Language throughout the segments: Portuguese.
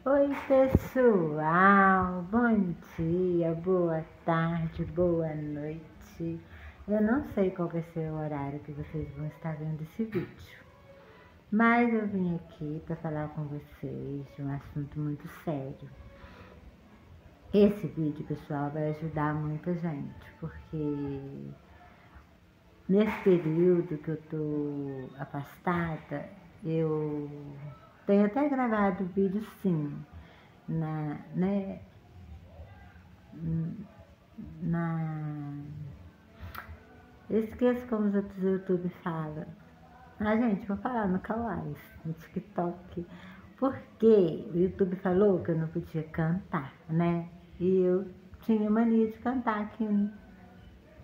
Oi, pessoal, bom dia, boa tarde, boa noite. Eu não sei qual vai ser o horário que vocês vão estar vendo esse vídeo, mas eu vim aqui para falar com vocês de um assunto muito sério. Esse vídeo, pessoal, vai ajudar muita gente, porque nesse período que eu tô afastada, eu tenho até gravado vídeo sim, eu esqueço como os outros YouTube falam. Gente, vou falar no Kawaii, no TikTok. Porque o YouTube falou que eu não podia cantar, né? E eu tinha mania de cantar aqui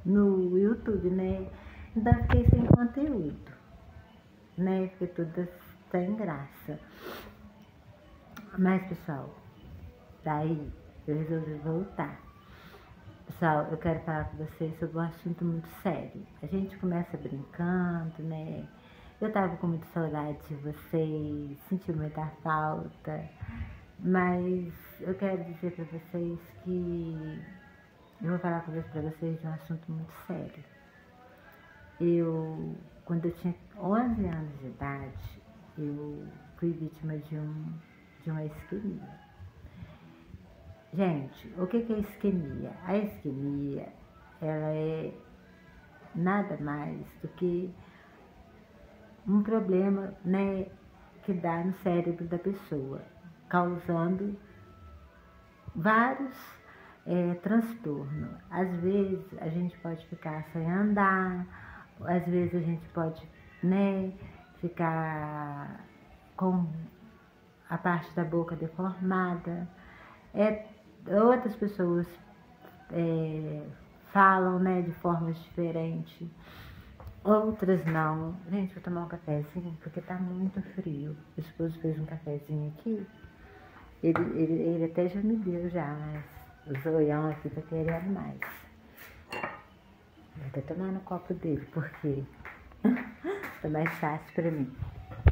no YouTube, né? Então fiquei sem conteúdo, né? Fiquei toda sem graça. Mas, pessoal, daí eu resolvi voltar. Pessoal, eu quero falar com vocês sobre um assunto muito sério. A gente começa brincando, né? Eu tava com muita saudade de vocês, senti muita falta, mas eu quero dizer pra vocês que eu vou falar pra vocês de um assunto muito sério. Quando eu tinha 11 anos de idade, eu fui vítima de uma isquemia. Gente, o que é isquemia? A isquemia, ela é nada mais do que um problema, né, que dá no cérebro da pessoa, causando vários transtornos. Às vezes a gente pode ficar sem andar, às vezes a gente pode, né, ficar com a parte da boca deformada. Outras pessoas falam, né, de formas diferentes, outras não. Gente, vou tomar um cafezinho porque tá muito frio. O esposo fez um cafezinho aqui, ele até já me deu já, mas o zoião aqui tá querendo mais. Vou até tomar no copo dele, porque tá mais fácil pra mim.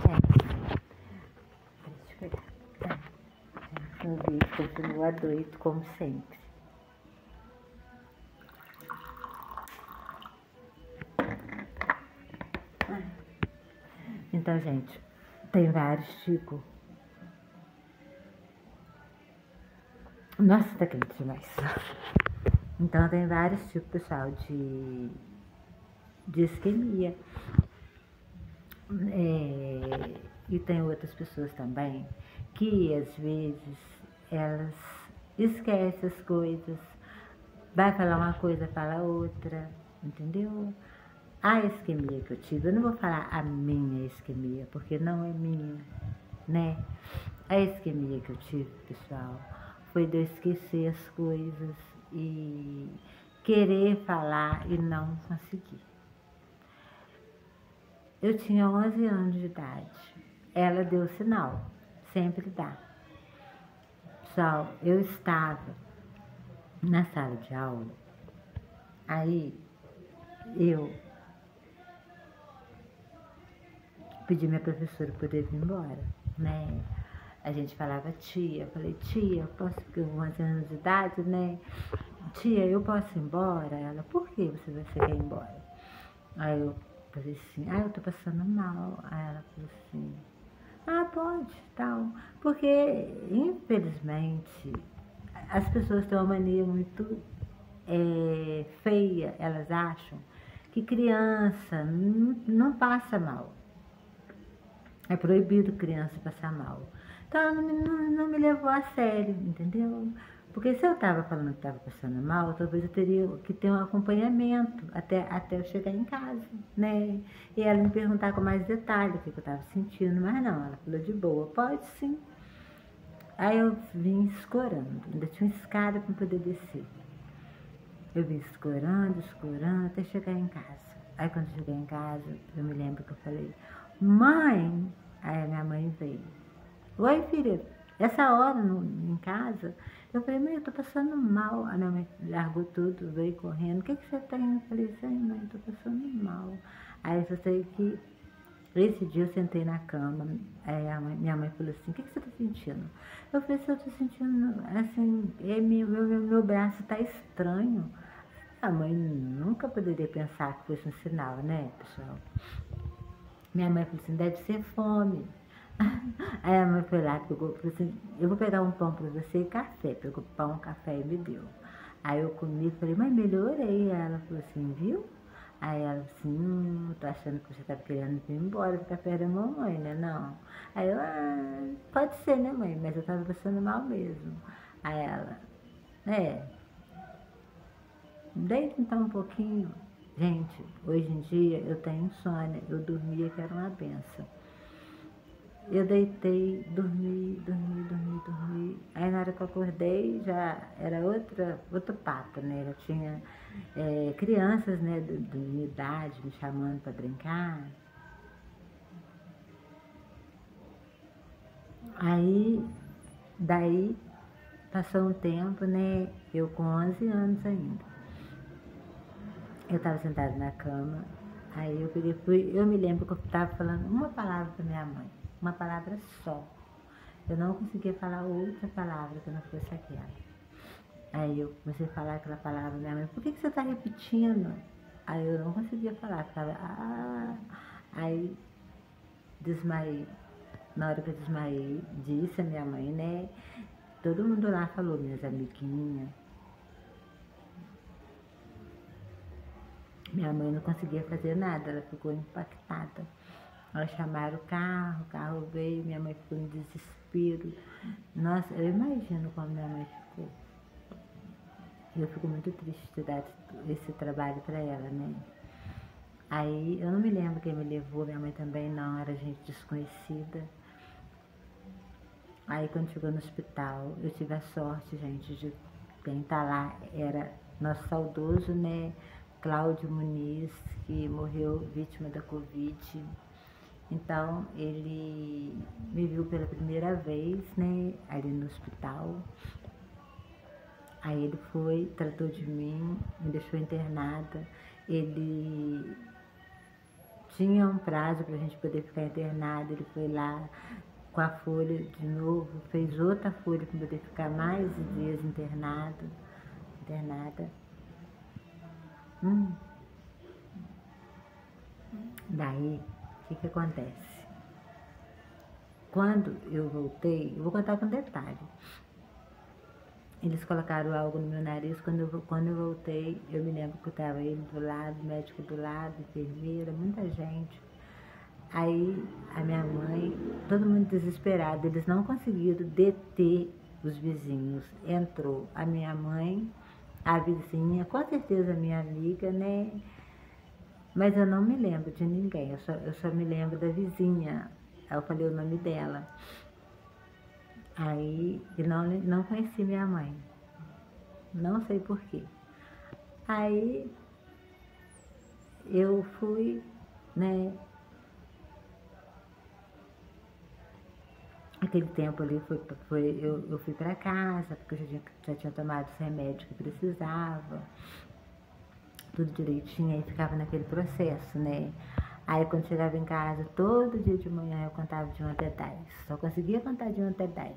Gente, deixa eu pegar. O vídeo continua doido, como sempre. Então, gente, tem vários tipos. Nossa, tá quente demais. Então, tem vários tipos, pessoal, de isquemia. E tem outras pessoas também que, às vezes, elas esquecem as coisas. Vai falar uma coisa, fala outra, entendeu? A isquemia que eu tive, eu não vou falar a minha isquemia, porque não é minha, né? A isquemia que eu tive, pessoal, foi de eu esquecer as coisas e querer falar e não conseguir. Eu tinha 11 anos de idade, ela deu sinal, sempre dá. Pessoal, eu estava na sala de aula, aí eu pedi minha professora poder vir embora, né? A gente falava tia, eu falei, tia, eu posso, porque eu 11 anos de idade, né? Tia, eu posso ir embora? Ela, por que você quer ir embora? Aí eu falei assim, eu tô passando mal. Aí ela falou assim, pode, tal. Porque, infelizmente, as pessoas têm uma mania muito feia, elas acham que criança não passa mal. É proibido criança passar mal. Então ela não me levou a sério, entendeu? Porque se eu estava falando que estava passando mal, talvez eu teria que ter um acompanhamento até eu chegar em casa, né? E ela me perguntar com mais detalhe o que eu estava sentindo, mas não, ela falou de boa, pode sim. Aí eu vim escorando, ainda tinha uma escada para poder descer. Eu vim escorando, até chegar em casa. Aí quando eu cheguei em casa, eu me lembro que eu falei, mãe, aí a minha mãe veio. Oi, filha, essa hora em casa, eu falei, mãe, eu tô passando mal. A minha mãe largou tudo, veio correndo. O que você tem? Eu falei assim, mãe, eu tô passando mal. Aí eu sei que Esse dia eu sentei na cama, aí minha mãe falou assim, o que você tá sentindo? Eu falei assim, eu tô sentindo, assim, meu braço tá estranho. A mãe nunca poderia pensar que fosse um sinal, né, pessoal? Minha mãe falou assim, deve ser fome. Aí a mãe foi lá, pegou, falou assim, eu vou pegar um pão pra você e café. Pegou pão, café e me deu. Aí eu comi e falei, mãe, melhorei. Aí ela falou assim, viu? Aí ela falou assim, tô achando que você tá querendo ir embora, ficar perto da mamãe, né? Não. Aí eu, pode ser, né, mãe? Mas eu tava passando mal mesmo. Aí ela, deita então um pouquinho. Gente, hoje em dia eu tenho insônia, eu dormia que era uma benção. Eu deitei, dormi. Aí na hora que eu acordei já era outro papo, né? Já tinha crianças, né, de minha idade me chamando para brincar. Aí, daí, passou um tempo, né? Eu com 11 anos ainda. Eu estava sentada na cama, aí eu eu me lembro que eu estava falando uma palavra para minha mãe, uma palavra só. Eu não conseguia falar outra palavra que não fosse aquela. Aí eu comecei a falar aquela palavra, minha mãe, por que você está repetindo? Aí eu não conseguia falar, ficava, aí desmaiei. Na hora que eu desmaiei, disse a minha mãe, né? Todo mundo lá falou, minhas amiguinhas. Minha mãe não conseguia fazer nada, ela ficou impactada. Elas chamaram o carro veio, minha mãe ficou em desespero. Nossa, eu imagino como minha mãe ficou. Eu fico muito triste de dar esse trabalho para ela, né? Aí, eu não me lembro quem me levou, minha mãe também não, era gente desconhecida. Aí, quando chegou no hospital, eu tive a sorte, gente, de quem tá lá era nosso saudoso, né, Cláudio Muniz, que morreu vítima da Covid. Então, ele me viu pela primeira vez, né, ali no hospital. Aí ele foi, tratou de mim, me deixou internada. Ele tinha um prazo para a gente poder ficar internado, ele foi lá com a folha de novo, fez outra folha para poder ficar mais dias internada. Daí, o que acontece? Quando eu voltei, eu vou contar com detalhe. Eles colocaram algo no meu nariz, quando eu voltei, eu me lembro que estava ele do lado, médico do lado, enfermeira, muita gente. Aí a minha mãe, todo mundo desesperado, eles não conseguiram deter os vizinhos. Entrou a minha mãe, a vizinha, com certeza a minha amiga, né? Mas eu não me lembro de ninguém, eu só me lembro da vizinha. Aí eu falei o nome dela. Aí eu não conheci minha mãe, não sei porquê. Aí eu fui, né? Aquele tempo ali eu fui para casa, porque eu já tinha tomado os remédios que precisava, tudo direitinho, aí ficava naquele processo, né? Aí quando chegava em casa, todo dia de manhã eu contava de 1 até 10. Só conseguia contar de 1 até 10.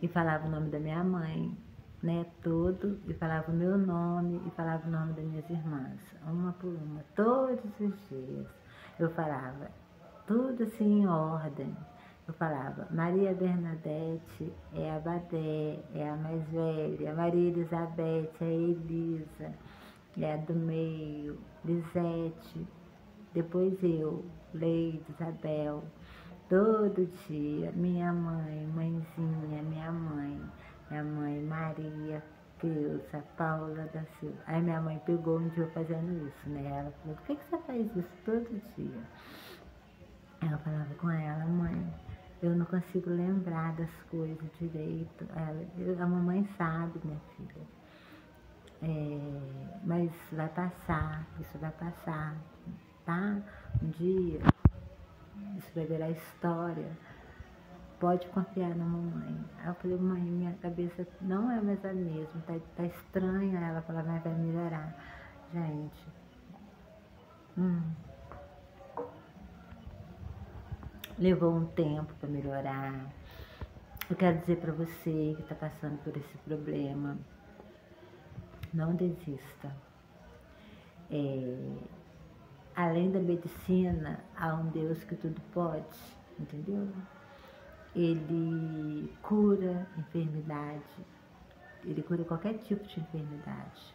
E falava o nome da minha mãe, né, tudo, e falava o meu nome, e falava o nome das minhas irmãs, uma por uma, todos os dias. Eu falava tudo assim em ordem. Eu falava, Maria Bernadette é a Badé, é a mais velha, Maria Elizabeth é a Elisa, é a do meio, Lisete, depois eu, Leide, Isabel, todo dia, minha mãe, mãezinha, minha mãe Maria, Cleusa, Paula da Silva. Aí minha mãe pegou um dia fazendo isso, né? Ela falou, por que você faz isso todo dia? Ela falava com ela, mãe, eu não consigo lembrar das coisas direito. A mamãe sabe, minha filha. Mas vai passar, isso vai passar, tá? Um dia isso vai virar história. Pode confiar na mamãe. Aí eu falei, mãe, minha cabeça não é mais a mesma, tá estranha. Ela falou, mas vai melhorar. Gente. levou um tempo para melhorar. Eu quero dizer para você que está passando por esse problema, não desista. Além da medicina, há um Deus que tudo pode, entendeu? Ele cura enfermidade, ele cura qualquer tipo de enfermidade.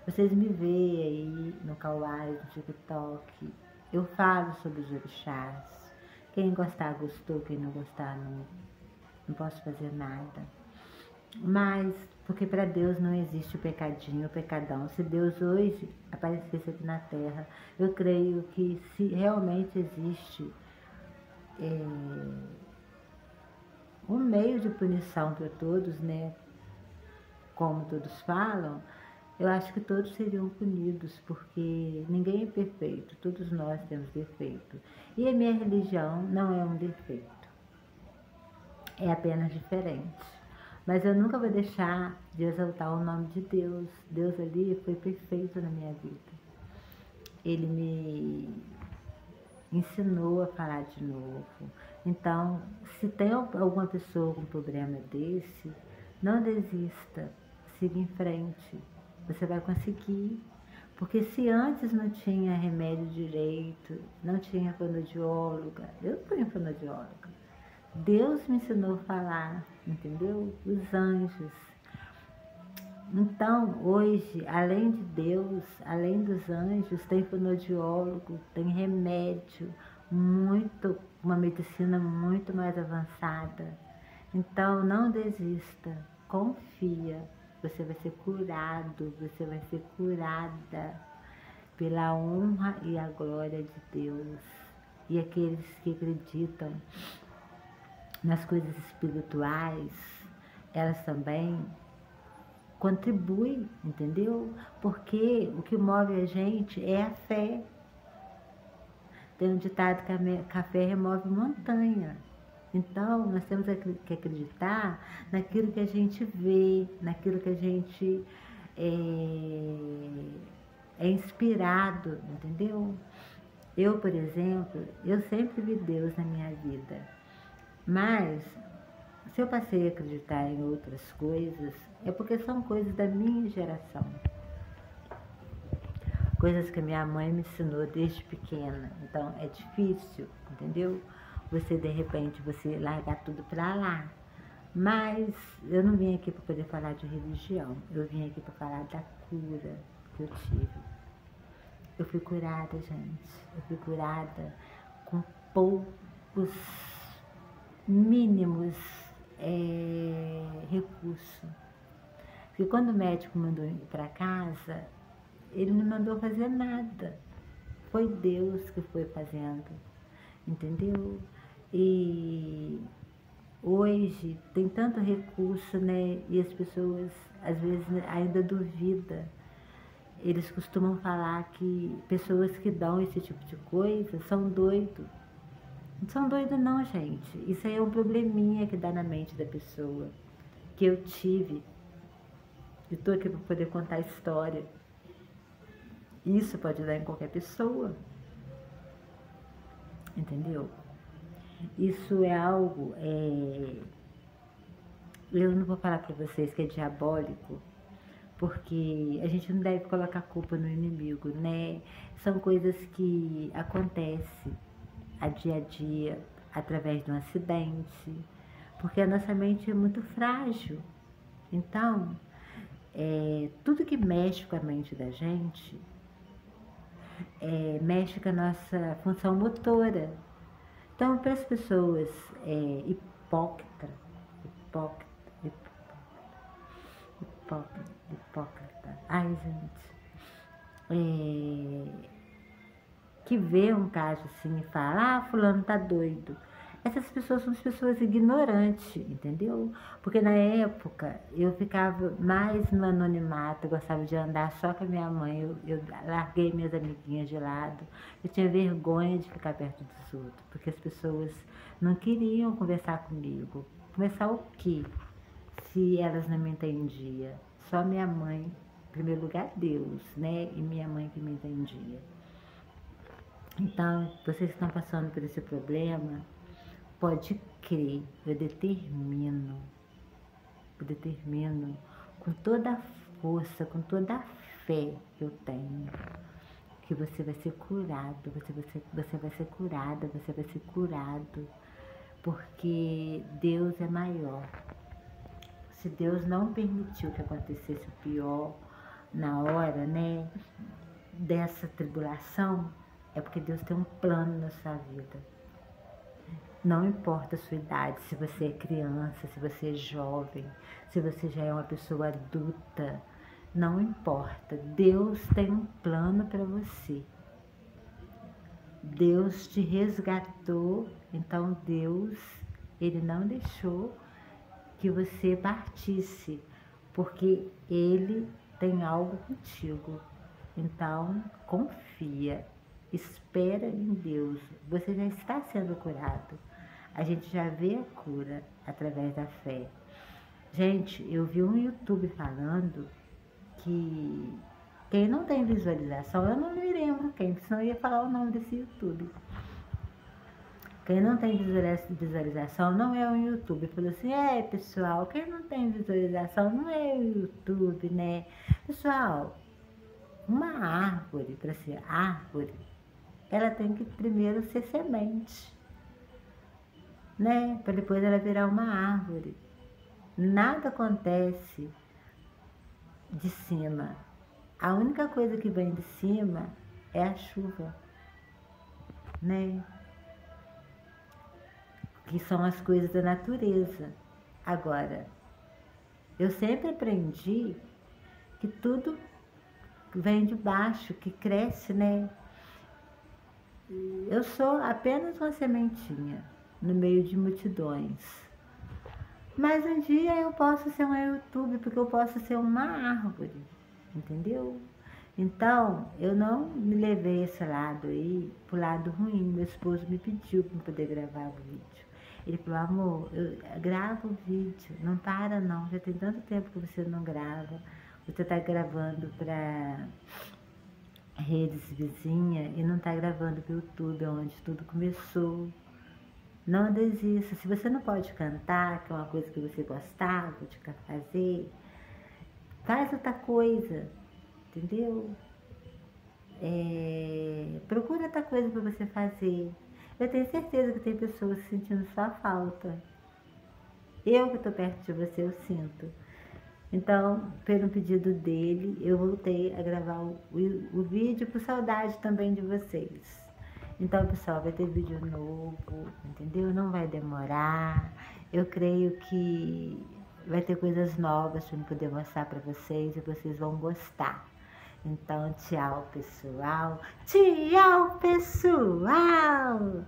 Vocês me veem aí no Kawaii, no TikTok, eu falo sobre os orixás. Quem gostar, gostou, quem não gostar, não posso fazer nada. Mas, porque para Deus não existe o pecadinho, o pecadão. Se Deus hoje aparecesse aqui na Terra, eu creio que se realmente existe um meio de punição para todos, né? Como todos falam, eu acho que todos seriam punidos, porque ninguém é perfeito, todos nós temos defeito. E a minha religião não é um defeito, é apenas diferente. Mas eu nunca vou deixar de exaltar o nome de Deus. Deus ali foi perfeito na minha vida. Ele me ensinou a falar de novo. Então, se tem alguma pessoa com um problema desse, não desista, siga em frente. Você vai conseguir. Porque se antes não tinha remédio direito, não tinha fonoaudióloga, eu fui fonoaudióloga. Deus me ensinou a falar, entendeu? Os anjos. Então, hoje, além de Deus, além dos anjos, tem fonoaudiólogo, tem remédio, uma medicina muito mais avançada. Então, não desista, confia, você vai ser curado, você vai ser curada pela honra e a glória de Deus. E aqueles que acreditam nas coisas espirituais, elas também contribuem, entendeu? Porque o que move a gente é a fé. Tem um ditado que a fé remove montanha. Então, nós temos que acreditar naquilo que a gente vê, naquilo que a gente é inspirado, entendeu? Eu, por exemplo, eu sempre vi Deus na minha vida. Mas, se eu passei a acreditar em outras coisas, é porque são coisas da minha geração. Coisas que minha mãe me ensinou desde pequena. Então, é difícil, entendeu? Você, de repente, você largar tudo pra lá. Mas, eu não vim aqui para poder falar de religião. Eu vim aqui para falar da cura que eu tive. Eu fui curada, gente. Eu fui curada com poucos mínimos recursos. Porque quando o médico mandou ir para casa, ele não mandou fazer nada. Foi Deus que foi fazendo, entendeu? E hoje tem tanto recurso, né? E as pessoas às vezes ainda duvidam. Eles costumam falar que pessoas que dão esse tipo de coisa são doidos. Não são doidos não, gente. Isso aí é um probleminha que dá na mente da pessoa. Que eu tive. Eu tô aqui para poder contar a história. Isso pode dar em qualquer pessoa. Entendeu? Isso é algo... Eu não vou falar para vocês que é diabólico, porque a gente não deve colocar culpa no inimigo, né? São coisas que acontecem a dia, através de um acidente, porque a nossa mente é muito frágil. Então, tudo que mexe com a mente da gente, mexe com a nossa função motora. Então, para as pessoas hipócritas, ai gente, que vê um caso assim e fala, fulano tá doido. Essas pessoas são as pessoas ignorantes, entendeu? Porque na época eu ficava mais no anonimato, eu gostava de andar só com a minha mãe, eu larguei minhas amiguinhas de lado, eu tinha vergonha de ficar perto dos outros, porque as pessoas não queriam conversar comigo. Conversar o quê? Se elas não me entendiam. Só minha mãe, em primeiro lugar Deus, né? E minha mãe que me entendia. Então, vocês estão passando por esse problema, Pode crer, eu determino com toda a força, com toda a fé que eu tenho, que você vai ser curado, você vai ser curada, você vai ser curado, porque Deus é maior. Se Deus não permitiu que acontecesse o pior na hora, né, dessa tribulação, é porque Deus tem um plano na sua vida. Não importa a sua idade, se você é criança, se você é jovem, se você já é uma pessoa adulta, não importa. Deus tem um plano para você. Deus te resgatou, então Deus, Ele não deixou que você partisse, porque Ele tem algo contigo. Então, confia, espera em Deus. Você já está sendo curado. A gente já vê a cura através da fé. Gente, eu vi um YouTube falando que quem não tem visualização, eu não me lembro quem, senão eu ia falar o nome desse YouTube. Quem não tem visualização não é o YouTube. Falou assim, pessoal, quem não tem visualização não é o YouTube, né? Pessoal, uma árvore, para ser árvore, ela tem que primeiro ser semente, né? Para depois ela virar uma árvore. Nada acontece de cima. A única coisa que vem de cima é a chuva, né? Que são as coisas da natureza. Agora, eu sempre aprendi que tudo vem de baixo, que cresce, né? Eu sou apenas uma sementinha no meio de multidões. Mas um dia eu posso ser uma YouTube, porque eu posso ser uma árvore, entendeu? Então, eu não me levei esse lado aí pro lado ruim. Meu esposo me pediu para poder gravar o vídeo. Ele falou, amor, eu gravo o vídeo, não para não, já tem tanto tempo que você não grava. Você está gravando para redes vizinhas e não está gravando para o YouTube, onde tudo começou. Não desista. Se você não pode cantar, que é uma coisa que você gostava de fazer, faz outra coisa, entendeu? Procura outra coisa para você fazer. Eu tenho certeza que tem pessoas sentindo sua falta. Eu que estou perto de você, eu sinto. Então, pelo pedido dele, eu voltei a gravar o vídeo por saudade também de vocês. Então, pessoal, vai ter vídeo novo, entendeu? Não vai demorar. Eu creio que vai ter coisas novas para eu poder mostrar para vocês e vocês vão gostar. Então, tchau, pessoal. Tchau, pessoal!